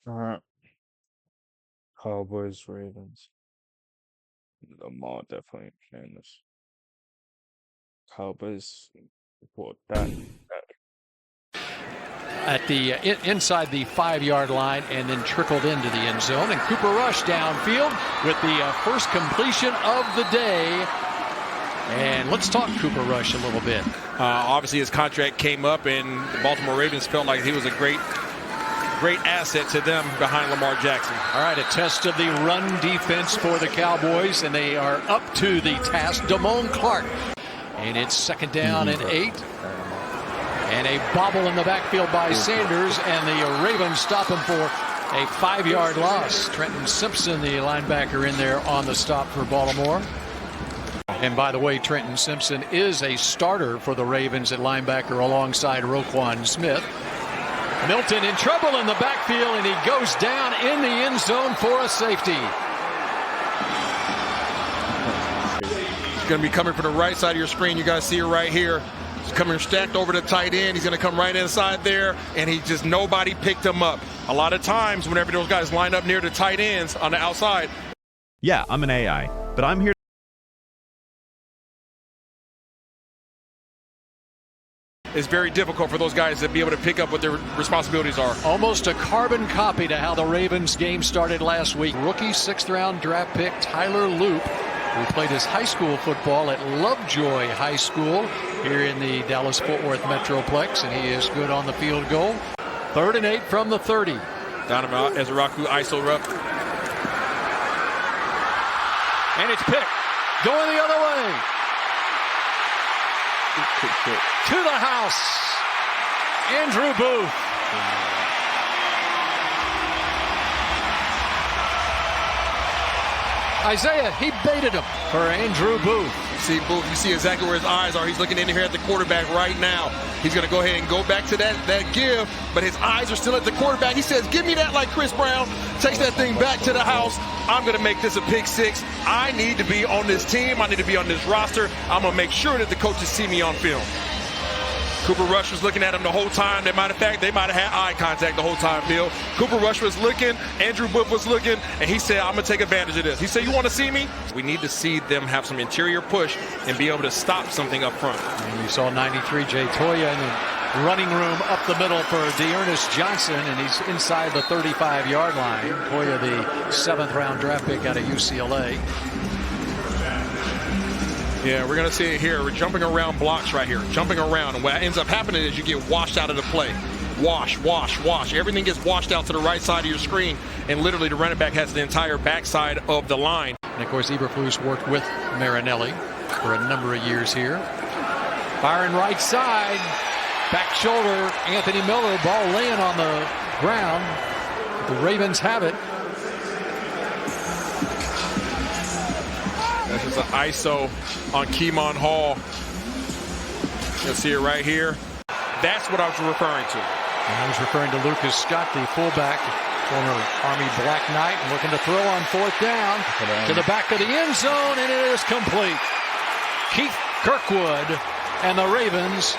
All right. Cowboys, Ravens. Lamar definitely playing this. Cowboys. What that At the inside the 5-yard line and then trickled into the end zone. And Cooper Rush downfield with the first completion of the day. And let's talk Cooper Rush a little bit. Obviously, his contract came up, and the Baltimore Ravens felt like he was a great asset to them behind Lamar Jackson. All right, a test of the run defense for the Cowboys, and they are up to the task. Damone Clark. And it's second down and 8. And a bobble in the backfield by Sanders, and the Ravens stop him for a 5-yard loss. Trenton Simpson, the linebacker, in there on the stop for Baltimore. And by the way, Trenton Simpson is a starter for the Ravens at linebacker alongside Roquan Smith. Milton in trouble in the backfield, and he goes down in the end zone for a safety. He's going to be coming from the right side of your screen. You guys see it right here. He's coming stacked over the tight end. He's going to come right inside there, and nobody picked him up. A lot of times, whenever those guys line up near the tight ends on the outside. Yeah, I'm an AI, but I'm here. It's very difficult for those guys to be able to pick up what their responsibilities are. Almost a carbon copy to how the Ravens game started last week. Rookie 6th-round draft pick Tyler Loop, who played his high school football at Lovejoy High School here in the Dallas-Fort Worth Metroplex, and he is good on the field goal. 3rd and 8 from the 30. Donovan Ezraku ISO up. And it's picked. Going the other way. To the house. Andrew Booth. Isaiah, he baited him for Andrew Booth. See Booth, you see exactly where his eyes are. He's looking in here at the quarterback right now. He's going to go ahead and go back to that give, but his eyes are still at the quarterback. He says, give me that like Chris Brown. Takes that thing back to the house. I'm going to make this a pick 6. I need to be on this team. I need to be on this roster. I'm going to make sure that the coaches see me on film. Cooper Rush was looking at him the whole time. They might have had eye contact the whole time, Bill. Cooper Rush was looking, Andrew Booth was looking, and he said, I'm going to take advantage of this. He said, you want to see me? We need to see them have some interior push and be able to stop something up front. And you saw 93 Jay Toya in the running room up the middle for Dearness Johnson, and he's inside the 35-yard line. Toya, the 7th-round draft pick out of UCLA. Yeah, we're going to see it here. We're jumping around blocks right here, jumping around. And what ends up happening is you get washed out of the play. Wash, wash, wash. Everything gets washed out to the right side of your screen, and literally the running back has the entire backside of the line. And, of course, Eberflus worked with Marinelli for a number of years here. Firing right side, back shoulder, Anthony Miller, ball laying on the ground. The Ravens have it. This is an ISO on Keemon Hall. You'll see it right here. That's what I was referring to. And I was referring to Lucas Scott, the fullback, former Army Black Knight, looking to throw on 4th down to the back of the end zone, and it is complete. Keith Kirkwood and the Ravens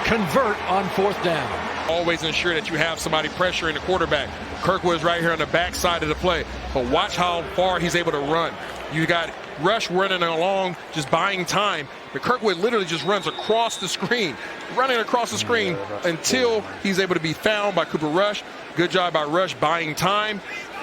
convert on 4th down. Always ensure that you have somebody pressuring the quarterback. Kirkwood's right here on the back side of the play. But watch how far he's able to run. You got Rush running along, just buying time. But Kirkwood literally just runs across the screen, running across the screen until he's able to be found by Cooper Rush. Good job by Rush buying time,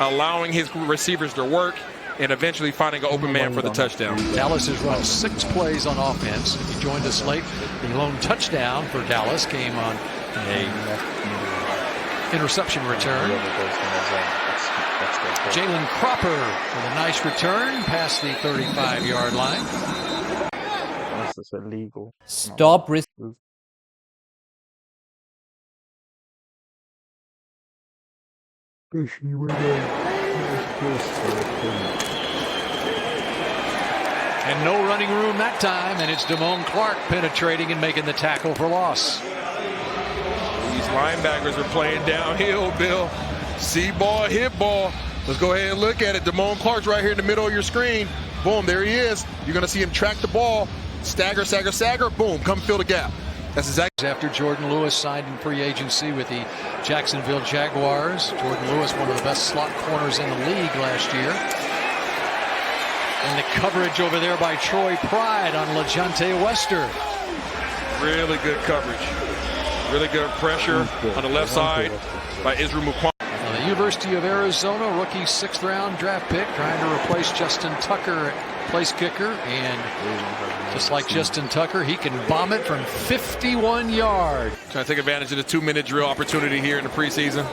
allowing his receivers to work, and eventually finding an open man for the touchdown. Dallas has run 6 plays on offense. If you joined us late, the lone touchdown for Dallas came on a interception return. Jalen Cropper with a nice return past the 35-yard line. This is illegal. Stop risk. And no running room that time, and it's Damone Clark penetrating and making the tackle for loss. These linebackers are playing downhill, Bill. See ball, hit ball. Let's go ahead and look at it. Damone Clark's right here in the middle of your screen. Boom, there he is. You're going to see him track the ball. Stagger, stagger, stagger. Boom, come fill the gap. That's exactly. After Jordan Lewis signed in free agency with the Jacksonville Jaguars. Jordan Lewis, one of the best slot corners in the league last year. And the coverage over there by Troy Pride on LeJohntay Wester. Really good coverage. Really good pressure on the left side by Israel Mukwam. The University of Arizona rookie 6th-round draft pick trying to replace Justin Tucker, place kicker. And just like Justin Tucker, he can bomb it from 51 yards. Trying to take advantage of the 2-minute drill opportunity here in the preseason.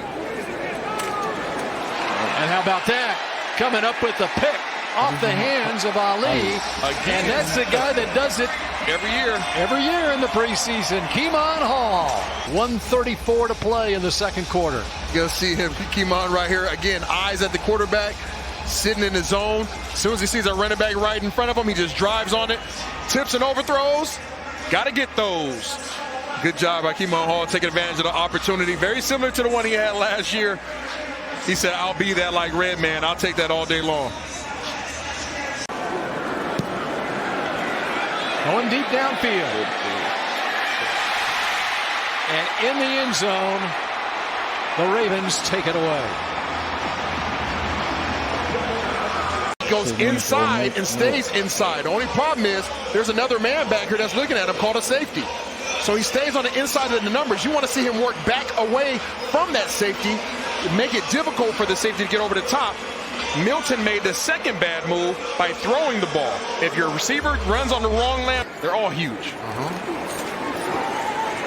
And how about that? Coming up with the pick off the hands of Ali. And that's the guy that does it every year in the preseason. Keemon Hall. 1:34 to play in the second quarter. You'll see him, Keemon, right here. Again, eyes at the quarterback, sitting in his zone. As soon as he sees a running back right in front of him, he just drives on it. Tips and overthrows. Got to get those. Good job by Keemon Hall taking advantage of the opportunity. Very similar to the one he had last year. He said, I'll be that like Redman. I'll take that all day long. Going deep downfield. And in the end zone, the Ravens take it away. Goes inside and stays inside. The only problem is there's another man back here that's looking at him called a safety. So he stays on the inside of the numbers. You want to see him work back away from that safety, make it difficult for the safety to get over the top. Milton made the second bad move by throwing the ball. If your receiver runs on the wrong lamp, they're all huge.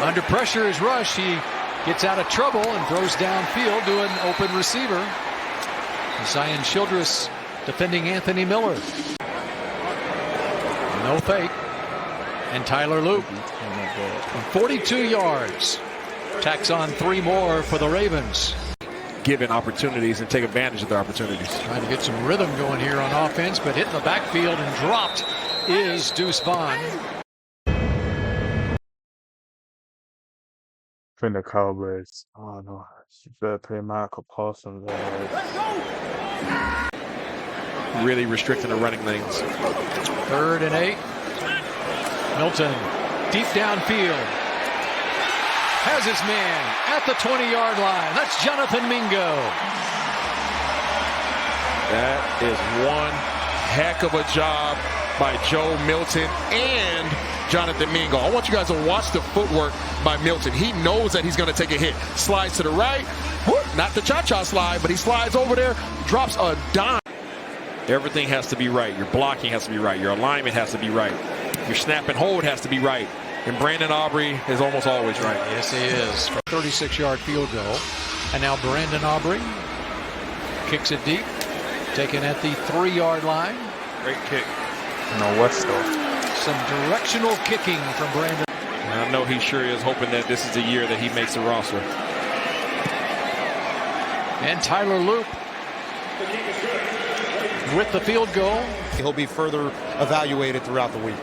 Under pressure is Rush. He gets out of trouble and throws downfield to an open receiver. Zion Childress defending Anthony Miller. No fake. And Tyler Loop from 42 yards. Tacks on 3 more for the Ravens. Given opportunities and take advantage of their opportunities. Trying to get some rhythm going here on offense, but hit in the backfield and dropped is Deuce Vaughn. I think the Cowboys, I don't know, you better play Michael Parsons. Really restricting the running lanes. 3rd and 8. Milton deep downfield. Has his man at the 20-yard line. That's Jonathan Mingo. That is one heck of a job by Joe Milton and Jonathan Mingo. I want you guys to watch the footwork by Milton. He knows that he's going to take a hit. Slides to the right. Whoop, not the cha-cha slide, but he slides over there, drops a dime. Everything has to be right. Your blocking has to be right. Your alignment has to be right. Your snap and hold has to be right. And Brandon Aubrey is almost always right. Yes, he is. 36-yard field goal. And now Brandon Aubrey kicks it deep. Taken at the 3-yard line. Great kick. No, West though. Some directional kicking from Brandon. And I know he sure is hoping that this is the year that he makes the roster. And Tyler Loop with the field goal. He'll be further evaluated throughout the week.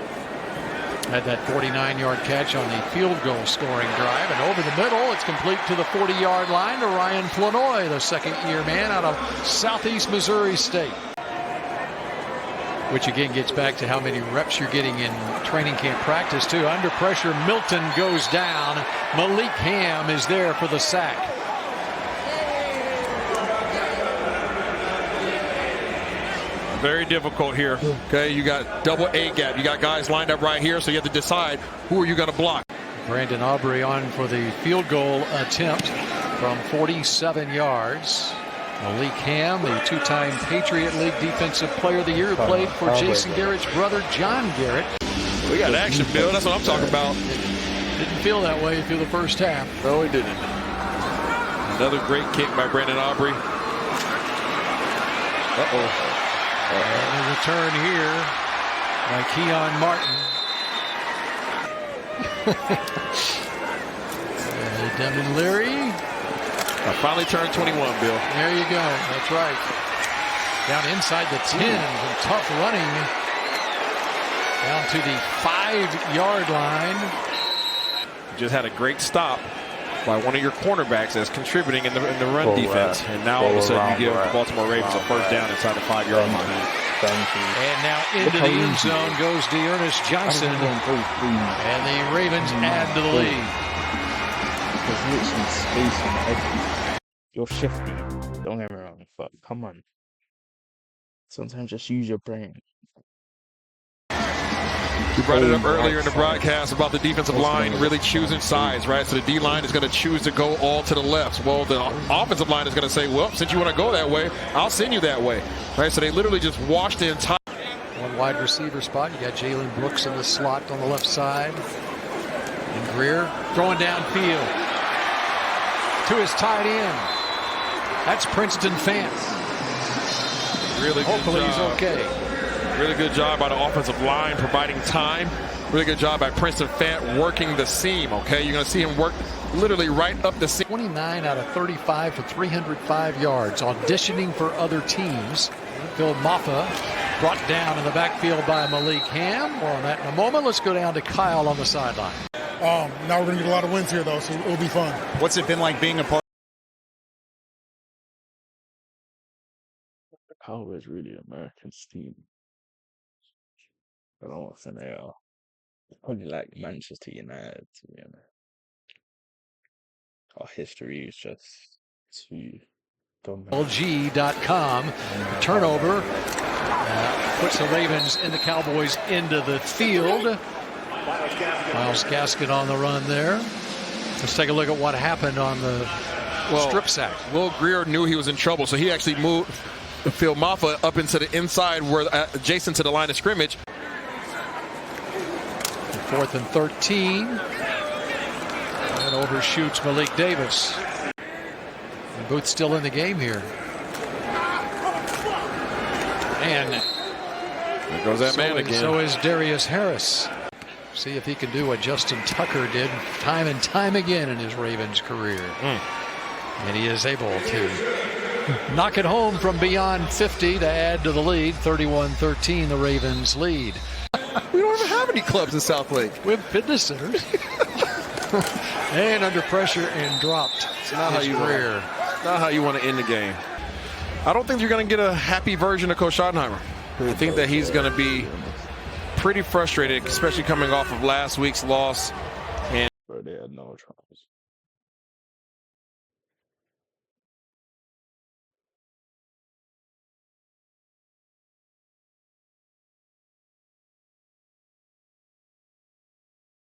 Had that 49-yard catch on the field goal scoring drive. And over the middle, it's complete to the 40-yard line to Ryan Flanoy, the second-year man out of Southeast Missouri State. Which again gets back to how many reps you're getting in training camp practice too. Under pressure, Milton goes down. Malik Ham is there for the sack. Very difficult here. Okay, you got double A gap. You got guys lined up right here, so you have to decide who are you going to block. Brandon Aubrey on for the field goal attempt from 47 yards. Malik Ham, the 2-time Patriot League Defensive Player of the Year, who played for Jason Garrett's brother, John Garrett. We got action, Bill. That's what I'm talking about. Didn't feel that way through the first half. No, he didn't. Another great kick by Brandon Aubrey. Uh-oh. And a return here by Keon Martin. Devin Leary. I finally turned 21, Bill. There you go. That's right. Down inside the 10. And tough running. Down to the 5-yard line. Just had a great stop by one of your cornerbacks that's contributing in the run defense. And now all of a sudden you give the Baltimore Ravens a first down inside the 5-yard line. And now into the end zone goes Dearness Johnson. And the Ravens add to the lead. There's literally space on the edge. You're shifty. Don't get me wrong, but come on. Sometimes just use your brain. We brought it up earlier in the broadcast about the defensive line really choosing sides, right? So the D-line is going to choose to go all to the left. Well, the offensive line is going to say, well, since you want to go that way, I'll send you that way, right? So they literally just washed the entire... One wide receiver spot. You got Jalen Brooks in the slot on the left side. And Greer throwing downfield to his tight end. That's Princeton Fant. Really good Hopefully job. he's okay. Really good job by the offensive line providing time. Really good job by Princeton Fant working the seam, okay? You're going to see him work literally right up the seam. 29 out of 35 for 305 yards. Auditioning for other teams. Phil Maffa brought down in the backfield by Malik Ham. More on that in a moment. Let's go down to Kyle on the sideline. Now we're going to get a lot of wins here, though, so it'll be fun. What's it been like being a part? Cowboys really America's team. I don't think they are. Probably like Manchester United, to be honest. Our history is just too dominant. LG.com. Turnover puts the Ravens and the Cowboys into the field. Miles Gaskin on the run there. Let's take a look at what happened on the strip sack. Will Greer knew he was in trouble, so he actually moved Phil Maffa up into the inside where adjacent to the line of scrimmage. 4th and 13. And overshoots Malik Davis. And Booth's still in the game here. And there goes that man again. So is Darius Harris. See if he can do what Justin Tucker did time and time again in his Ravens career. And he is able to knock it home from beyond 50 to add to the lead. 31-13, the Ravens lead. We don't even have any clubs in South Lake. We have fitness centers. And under pressure and dropped. It's not how you career. Not how you want to end the game. I don't think you're going to get a happy version of Coach Schottenheimer. I think that he's going to be pretty frustrated, especially coming off of last week's loss. Bro, they had no chance.